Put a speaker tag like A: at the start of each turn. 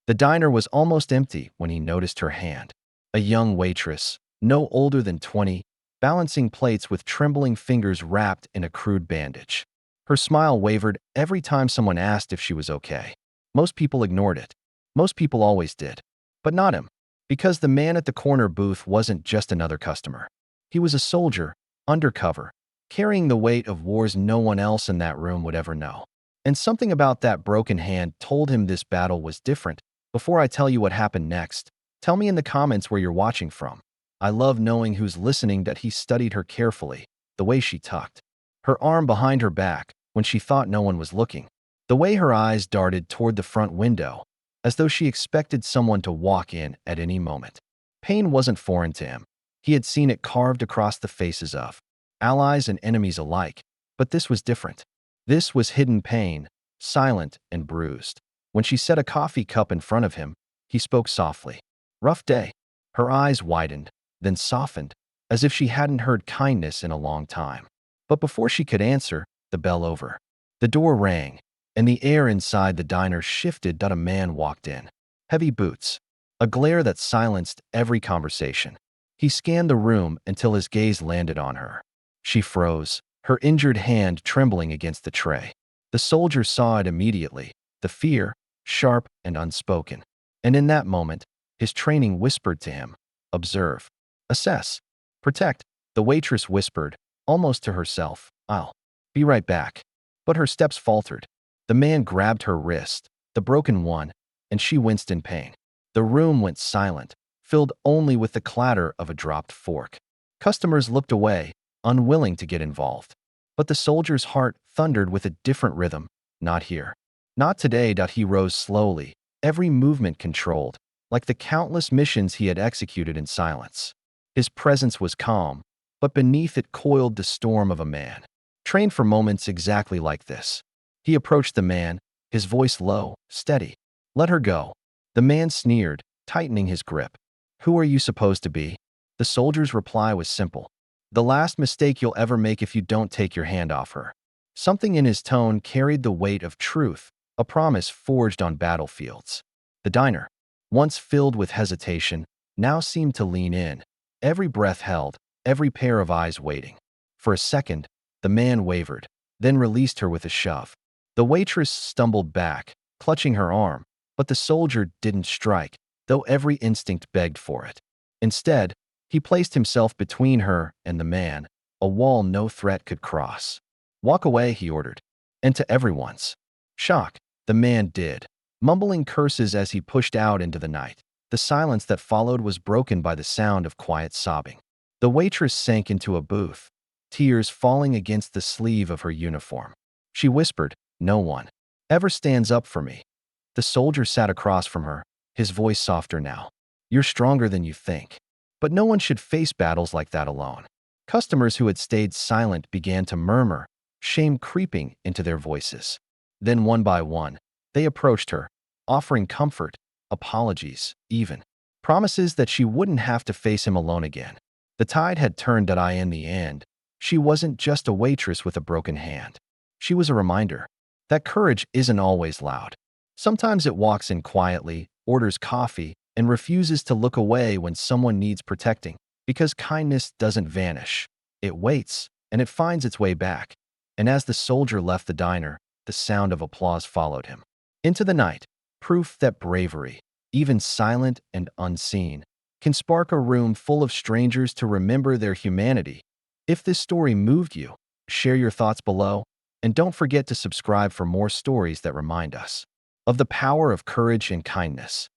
A: The diner was almost empty when he noticed her hand. A young waitress, no older than 20, balancing plates with trembling fingers wrapped in a crude bandage. Her smile wavered every time someone asked if she was okay. Most people ignored it. Most people always did. But not him. Because the man at the corner booth wasn't just another customer. He was a soldier, undercover, carrying the weight of wars no one else in that room would ever know. And something about that broken hand told him this battle was different. Before I tell you what happened next, tell me in the comments where you're watching from. I love knowing who's listening that he studied her carefully, the way she tucked her arm behind her back when she thought no one was looking, the way her eyes darted toward the front window, as though she expected someone to walk in at any moment. Pain wasn't foreign to him. He had seen it carved across the faces of allies and enemies alike, but this was different. This was hidden pain, silent and bruised. When she set a coffee cup in front of him, he spoke softly. "Rough day." Her eyes widened, then softened, as if she hadn't heard kindness in a long time. But before she could answer, the bell over. The door rang, and the air inside the diner shifted. A man walked in. Heavy boots, a glare that silenced every conversation. He scanned the room until his gaze landed on her. She froze, her injured hand trembling against the tray. The soldier saw it immediately, the fear, sharp and unspoken. And in that moment, his training whispered to him, "Observe, assess, protect." The waitress whispered, almost to herself, "I'll be right back." But her steps faltered. The man grabbed her wrist, the broken one, and she winced in pain. The room went silent, filled only with the clatter of a dropped fork. Customers looked away, unwilling to get involved. But the soldier's heart thundered with a different rhythm. "Not here. Not today." He rose slowly, every movement controlled, like the countless missions he had executed in silence. His presence was calm, but beneath it coiled the storm of a man, trained for moments exactly like this. He approached the man, his voice low, steady. "Let her go." The man sneered, tightening his grip. "Who are you supposed to be?" The soldier's reply was simple. "The last mistake you'll ever make if you don't take your hand off her." Something in his tone carried the weight of truth, a promise forged on battlefields. The diner, once filled with hesitation, now seemed to lean in, every breath held, every pair of eyes waiting. For a second, the man wavered, then released her with a shove. The waitress stumbled back, clutching her arm, but the soldier didn't strike, though every instinct begged for it. Instead, he placed himself between her and the man, a wall no threat could cross. "Walk away," he ordered. And to everyone's shock, the man did, mumbling curses as he pushed out into the night. The silence that followed was broken by the sound of quiet sobbing. The waitress sank into a booth, tears falling against the sleeve of her uniform. She whispered, "No one ever stands up for me." The soldier sat across from her, his voice softer now. "You're stronger than you think. But no one should face battles like that alone." Customers who had stayed silent began to murmur, shame creeping into their voices. Then one by one, they approached her, offering comfort, apologies, even promises that she wouldn't have to face him alone again. The tide had turned. In the end, she wasn't just a waitress with a broken hand. She was a reminder that courage isn't always loud. Sometimes it walks in quietly, orders coffee, and refuses to look away when someone needs protecting. Because kindness doesn't vanish. It waits, and it finds its way back. And as the soldier left the diner, the sound of applause followed him into the night, proof that bravery, even silent and unseen, can spark a room full of strangers to remember their humanity. If this story moved you, share your thoughts below, and don't forget to subscribe for more stories that remind us of the power of courage and kindness.